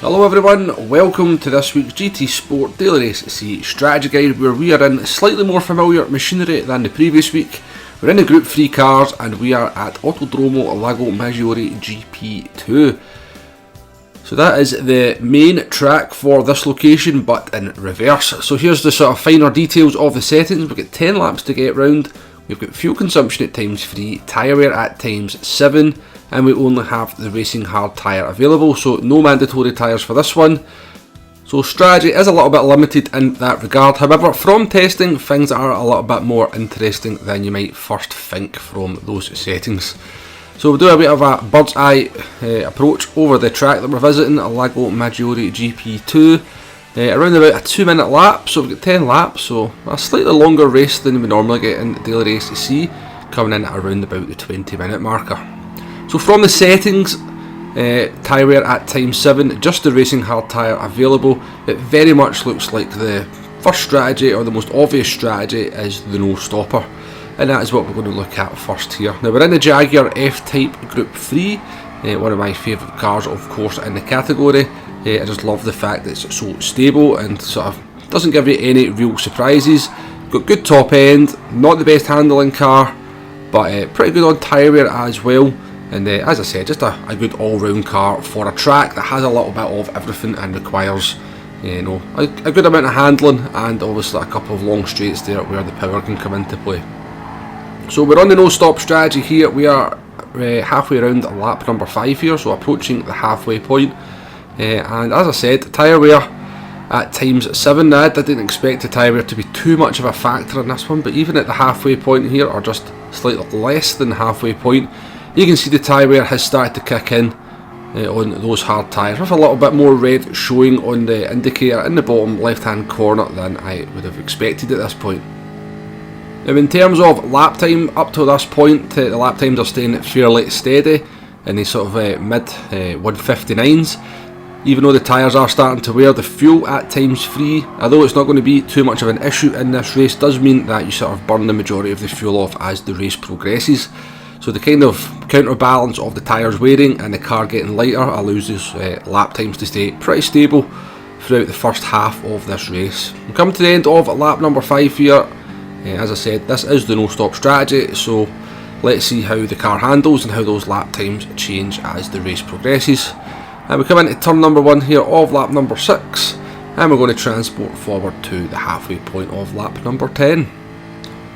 Hello everyone, welcome to this week's GT Sport Daily Race C strategy guide, where we are in slightly more familiar machinery than the previous week. We're in the Group 3 cars and we are at Autodrome Lago Maggiore GP 2. So that is the main track for this location, but in reverse. So here's the sort of finer details of the settings. We've got 10 laps to get round, we've got fuel consumption at times 3, tyre wear at times 7, and we only have the racing hard tyre available, so no mandatory tyres for this one. So strategy is a little bit limited in that regard. However, from testing, things are a little bit more interesting than you might first think from those settings. So we'll do a bit of a bird's eye approach over the track that we're visiting, Lago Maggiore GP2. Around about a 2-minute lap, so we've got 10 laps, so a slightly longer race than we normally get in the Daily Race C, coming in at around about the 20-minute marker. So from the settings, tyre wear at times 7, just the racing hard tyre available. It very much looks like the first strategy, or the most obvious strategy, is the no stopper, and that is what we're going to look at first here. Now we're in the Jaguar F-Type Group 3, one of my favourite cars of course in the category. I just love the fact that it's so stable and sort of doesn't give you any real surprises. Got good top end, not the best handling car, but pretty good on tyre wear as well. And as I said, just a good all-round car for a track that has a little bit of everything and requires, a good amount of handling, and obviously a couple of long straights there where the power can come into play. So we're on the no-stop strategy here. We are halfway around lap number 5 here, so approaching the halfway point. And as I said, tyre wear at times 7. Now, I didn't expect the tyre wear to be too much of a factor in this one, but even at the halfway point here, or just slightly less than the halfway point, you can see the tyre wear has started to kick in on those hard tyres, with a little bit more red showing on the indicator in the bottom left hand corner than I would have expected at this point. Now in terms of lap time, up to this point the lap times are staying fairly steady in the sort of mid 159s. Even though the tyres are starting to wear, the fuel at times 3, although it's not going to be too much of an issue in this race, does mean that you sort of burn the majority of the fuel off as the race progresses. So the kind of counterbalance of the tyres wearing and the car getting lighter allows those lap times to stay pretty stable throughout the first half of this race. We come to the end of lap number 5 here. As I said, this is the no-stop strategy, so let's see how the car handles and how those lap times change as the race progresses. And we come into turn number 1 here of lap number 6, and we're going to transport forward to the halfway point of lap number 10.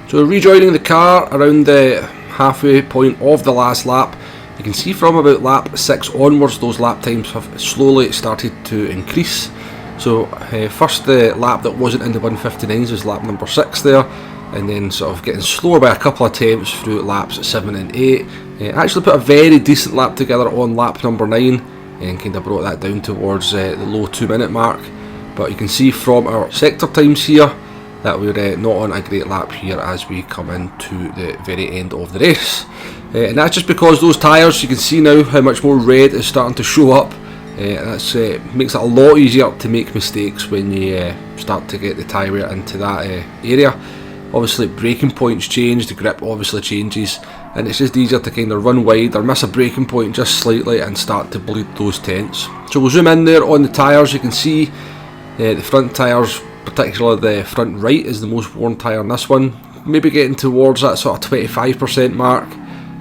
So rejoining the car around the halfway point of the last lap, you can see from about lap 6 onwards those lap times have slowly started to increase. So first the lap that wasn't in the 159s was lap number 6 there, and then sort of getting slower by a couple of attempts through laps 7 and 8. Actually put a very decent lap together on lap number 9 and kind of brought that down towards the low 2-minute mark. But you can see from our sector times here that we're not on a great lap here as we come into the very end of the race. And that's just because those tyres, you can see now how much more red is starting to show up. That makes it a lot easier to make mistakes when you start to get the tyre wear into that area. Obviously braking points change, the grip obviously changes, and it's just easier to kind of run wide or miss a braking point just slightly and start to bleed those tents. So we'll zoom in there on the tyres. You can see the front tyres, particularly the front right, is the most worn tyre in this one, maybe getting towards that sort of 25% mark.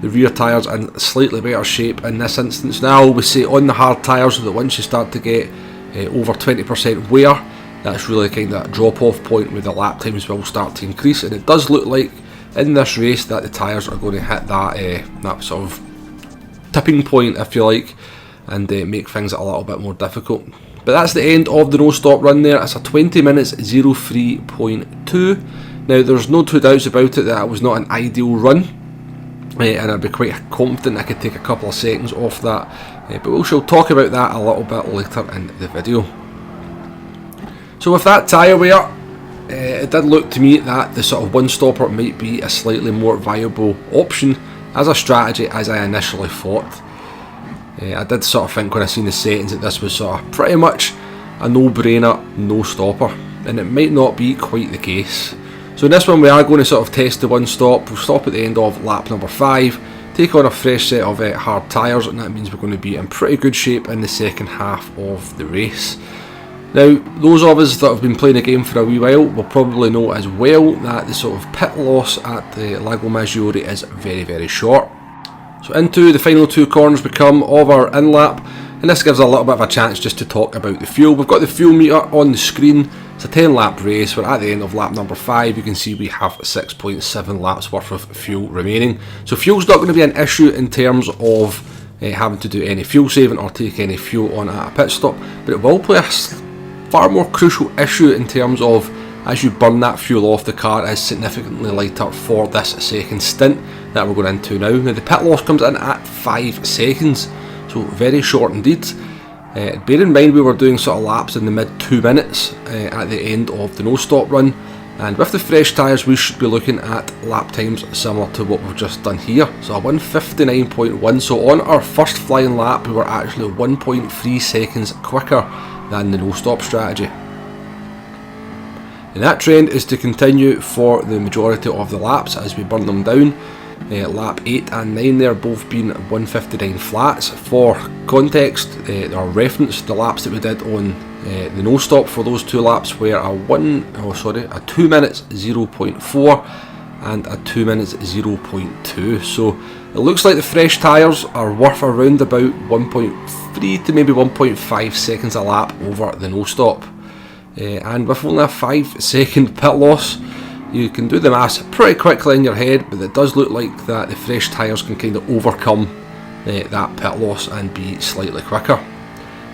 The rear tyres in slightly better shape in this instance. Now I always say on the hard tyres that once you start to get over 20% wear, that's really kind of a drop off point where the lap times will start to increase, and it does look like in this race that the tyres are going to hit that sort of tipping point, if you like, and make things a little bit more difficult. But that's the end of the no-stop run there. It's a 20 minutes 03.2. Now there's no two doubts about it that it was not an ideal run, and I'd be quite confident I could take a couple of seconds off that, but we shall talk about that a little bit later in the video. So with that tyre wear, it did look to me that the sort of one stopper might be a slightly more viable option as a strategy as I initially thought. I did sort of think when I seen the settings that this was sort of pretty much a no-brainer, no stopper, and it might not be quite the case. So in this one we are going to sort of test the one stop. We'll stop at the end of lap number 5 take on a fresh set of hard tyres, and that means we're going to be in pretty good shape in the second half of the race. Now, those of us that have been playing the game for a wee while will probably know as well that the sort of pit loss at the Lago Maggiore is very, very short. So into the final two corners we come of our in-lap, and this gives a little bit of a chance just to talk about the fuel. We've got the fuel meter on the screen. It's a 10 lap race. We're at the end of lap number 5. You can see we have 6.7 laps worth of fuel remaining. So fuel's not going to be an issue in terms of having to do any fuel saving or take any fuel on at a pit stop, but it will play a far more crucial issue in terms of as you burn that fuel off, the car is significantly lighter for this second stint that we're going into now. Now the pit loss comes in at 5 seconds, so very short indeed. Bear in mind we were doing sort of laps in the mid 2 minutes at the end of the no stop run, and with the fresh tyres we should be looking at lap times similar to what we've just done here, so a 1:59.1. so on our first flying lap we were actually 1.3 seconds quicker than the no stop strategy. And that trend is to continue for the majority of the laps as we burn them down. Lap 8 and 9 there both being 1:59 flats. For context or reference, the laps that we did on the no stop for those two laps were a 2 minutes 0.4 and a 2 minutes 0.2. So it looks like the fresh tyres are worth around about 1.3 to maybe 1.5 seconds a lap over the no stop. And with only a 5 second pit loss, you can do the maths pretty quickly in your head, but it does look like that the fresh tyres can kind of overcome that pit loss and be slightly quicker.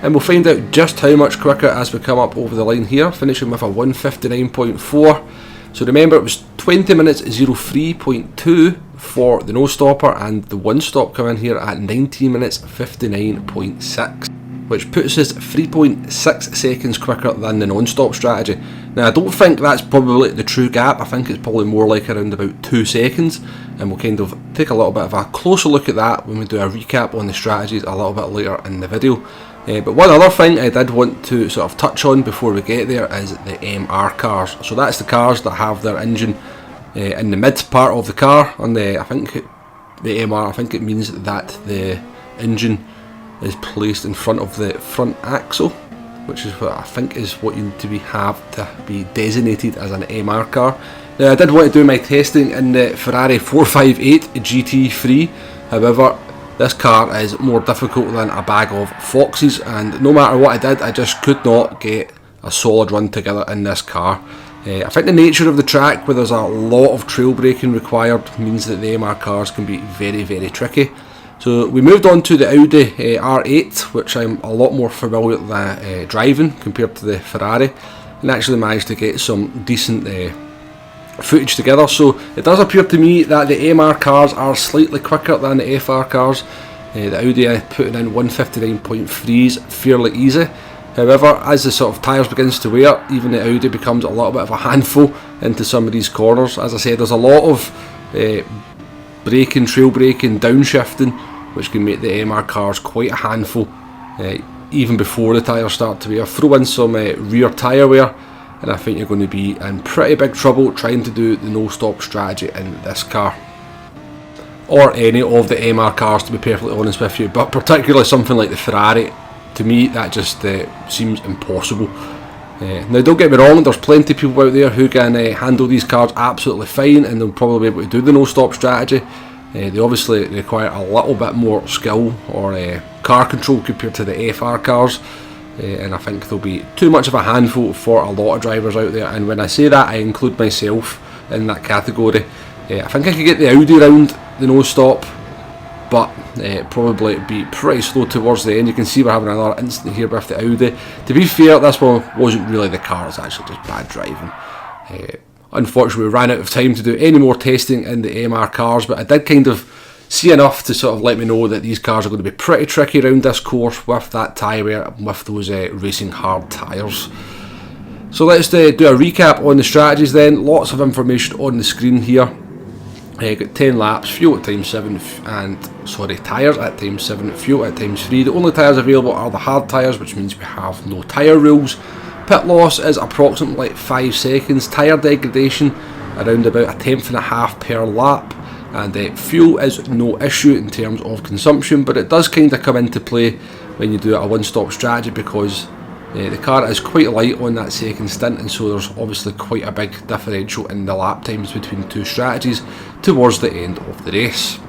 And we'll find out just how much quicker as we come up over the line here, finishing with a 1:59.4. So remember, it was 20 minutes 03.2 for the no stopper, and the one stop coming here at 19 minutes 59.6. which puts us 3.6 seconds quicker than the non-stop strategy. Now I don't think that's probably the true gap. I think it's probably more like around about 2 seconds, and we'll kind of take a little bit of a closer look at that when we do a recap on the strategies a little bit later in the video. But one other thing I did want to sort of touch on before we get there is the MR cars. So that's the cars that have their engine in the mid part of the car. On the the MR, I think it means that the engine is placed in front of the front axle, which is what I think is what you need to have to be designated as an MR car. Now I did want to do my testing in the Ferrari 458 GT3, however this car is more difficult than a bag of foxes, and no matter what I did I just could not get a solid run together in this car. I think the nature of the track, where there's a lot of trail braking required, means that the MR cars can be very, very tricky. So we moved on to the Audi R8, which I'm a lot more familiar with driving compared to the Ferrari, and actually managed to get some decent footage together. So it does appear to me that the MR cars are slightly quicker than the FR cars. The Audi putting in 1:59.3s fairly easy. However, as the sort of tyres begins to wear, even the Audi becomes a little bit of a handful into some of these corners. As I said, there's a lot of braking, trail braking, downshifting, which can make the MR cars quite a handful even before the tyres start to wear. Throw in some rear tyre wear and I think you're going to be in pretty big trouble trying to do the no stop strategy in this car, or any of the MR cars, to be perfectly honest with you, but particularly something like the Ferrari. To me that just seems impossible. Now don't get me wrong, there's plenty of people out there who can handle these cars absolutely fine, and they'll probably be able to do the no stop strategy. They obviously require a little bit more skill or car control compared to the FR cars, and I think they'll be too much of a handful for a lot of drivers out there, and when I say that I include myself in that category. I think I could get the Audi round the no stop, but probably be pretty slow towards the end. You can see we're having another incident here with the Audi. To be fair, this one wasn't really the car, it's actually just bad driving. Unfortunately we ran out of time to do any more testing in the MR cars, but I did kind of see enough to sort of let me know that these cars are going to be pretty tricky around this course with that tyre wear and with those racing hard tyres. So let's do a recap on the strategies then. Lots of information on the screen here. Got 10 laps, fuel at times 7, tyres at times 7, fuel at times 3. The only tyres available are the hard tyres, which means we have no tyre rules. Pit loss is approximately 5 seconds. Tyre degradation around about 1/10.5 per lap. and fuel is no issue in terms of consumption, but it does kind of come into play when you do a one-stop strategy, because the car is quite light on that second stint, and so there's obviously quite a big differential in the lap times between two strategies towards the end of the race.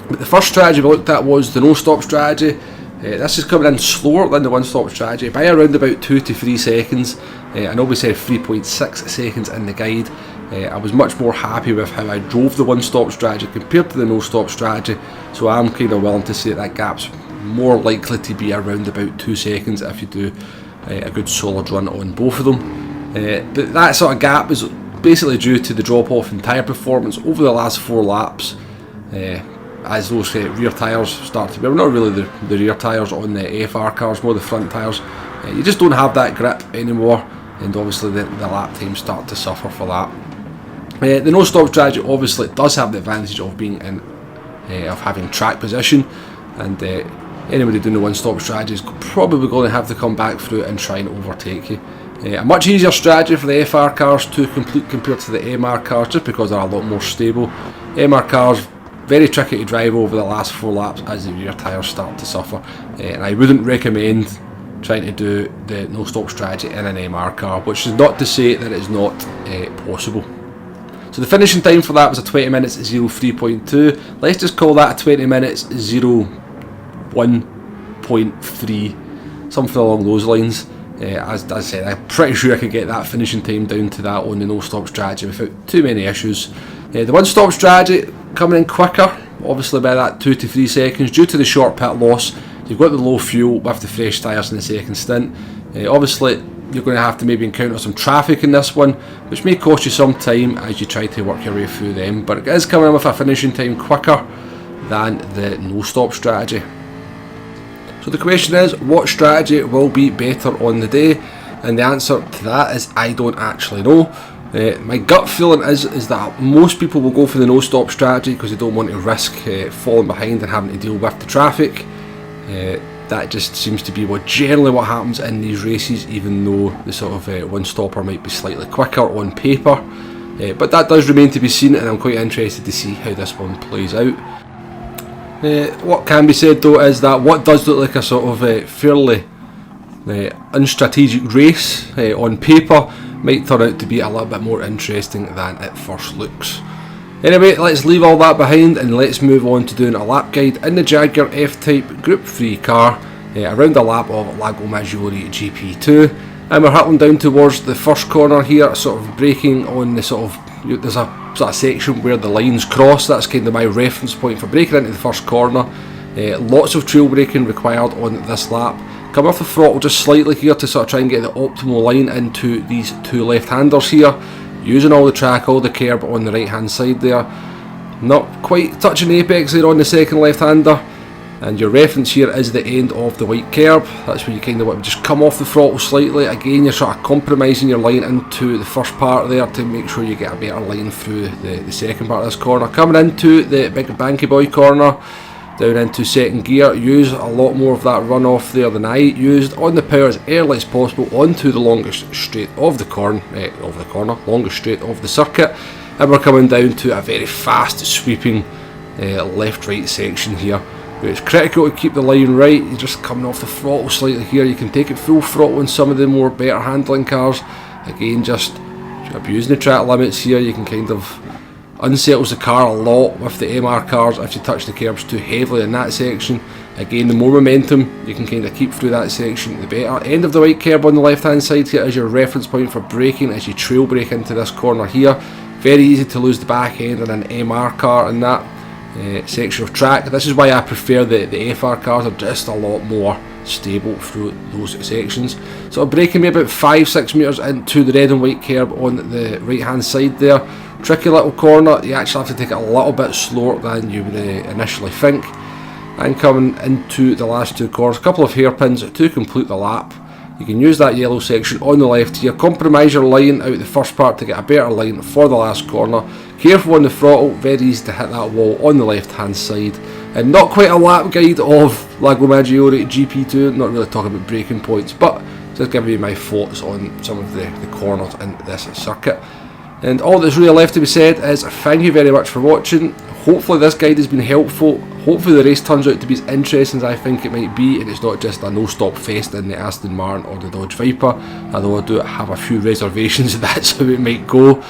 But the first strategy we looked at was the no-stop strategy. This is coming in slower than the one-stop strategy by around about 2 to 3 seconds. I know we said 3.6 seconds in the guide. I was much more happy with how I drove the one-stop strategy compared to the no-stop strategy, so I'm kind of willing to say that gap's more likely to be around about 2 seconds if you do a good solid run on both of them. But that sort of gap is basically due to the drop-off in tyre performance over the last 4 laps. As those rear tyres start to be, well, not really the rear tyres on the AFR cars, more the front tyres. You just don't have that grip anymore, and obviously the lap times start to suffer for that. The no-stop strategy obviously does have the advantage of being in, of having track position, and anybody doing the one-stop strategy is probably going to have to come back through and try and overtake you. A much easier strategy for the FR cars to complete compared to the MR cars, just because they're a lot more stable. MR cars, very tricky to drive over the last 4 laps as the rear tyres start to suffer, and I wouldn't recommend trying to do the no-stop strategy in an MR car, which is not to say that it is not possible. So the finishing time for that was a 20 minutes 03.2. Let's just call that a 20 minutes 01.3, something along those lines. As I said, I'm pretty sure I could get that finishing time down to that on the no-stop strategy without too many issues. The one-stop strategy coming in quicker, obviously by that 2 to 3 seconds, due to the short pit loss. You've got the low fuel with the fresh tyres in the second stint. Obviously you're going to have to maybe encounter some traffic in this one, which may cost you some time as you try to work your way through them, but it is coming in with a finishing time quicker than the no-stop strategy. So the question is, what strategy will be better on the day? And the answer to that is, I don't actually know. My gut feeling is that most people will go for the no-stop strategy because they don't want to risk falling behind and having to deal with the traffic. That just seems to be generally what happens in these races, even though the sort of one-stopper might be slightly quicker on paper. But that does remain to be seen, and I'm quite interested to see how this one plays out. What can be said though is that what does look like a sort of fairly unstrategic race on paper might turn out to be a little bit more interesting than it first looks. Anyway, let's leave all that behind and let's move on to doing a lap guide in the Jaguar F-Type Group 3 car around the lap of Lago Maggiore GP2, and we're hurtling down towards the first corner here, sort of braking on the sort of, there's a sort of section where the lines cross. That's kind of my reference point for braking into the first corner. Lots of trail braking required on this lap. Come off the throttle just slightly here to sort of try and get the optimal line into these 2 left-handers here, using all the track, all the curb on the right hand side there. Not quite touching the apex there on the second left-hander, and your reference here is the end of the white curb. That's where you kind of want to just come off the throttle slightly. Again, you're sort of compromising your line into the first part there to make sure you get a better line through the second part of this corner. Coming into the big banky boy corner, down into second gear, use a lot more of that runoff there than I used on the power as early as possible onto the longest straight of the longest straight of the circuit, and we're coming down to a very fast sweeping left-right section here. It's critical to keep the line right. You're just coming off the throttle slightly here. You can take it full throttle in some of the more better handling cars. Again, just abusing the track limits here. You can kind of unsettles the car a lot with the MR cars if you touch the curbs too heavily in that section. Again, the more momentum you can kind of keep through that section, the better. End of the white curb on the left hand side here is your reference point for braking as you trail brake into this corner here. Very easy to lose the back end in an MR car in that section of track. This is why I prefer the FR cars. Are just a lot more stable through those sections. So braking me about 5-6 metres into the red and white curb on the right hand side there. Tricky little corner. You actually have to take it a little bit slower than you would initially think. And coming into the last 2 corners, a couple of hairpins to complete the lap. You can use that yellow section on the left here, compromise your line out the first part to get a better line for the last corner. Careful on the throttle, very easy to hit that wall on the left hand side. And not quite a lap guide of Lago Maggiore GP2, not really talking about braking points, but just giving you my thoughts on some of the corners in this circuit. And all that's really left to be said is thank you very much for watching. hopefully this guide has been helpful. Hopefully the race turns out to be as interesting as I think it might be, and it's not just a no-stop fest in the Aston Martin or the Dodge Viper, although I do have a few reservations that that's how it might go.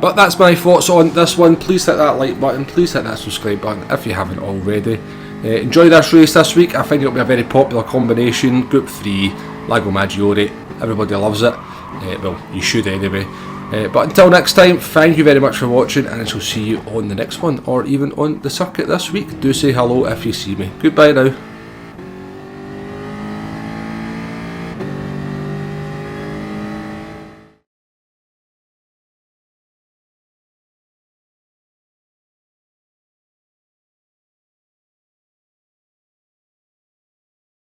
But that's my thoughts on this one. Please hit that like button, please hit that subscribe button if you haven't already. Enjoy this race this week. I think it'll be a very popular combination. Group 3, Lago Maggiore, everybody loves it. Well, you should anyway. But until next time, thank you very much for watching, and I shall see you on the next one, or even on the circuit this week. Do say hello if you see me. Goodbye now.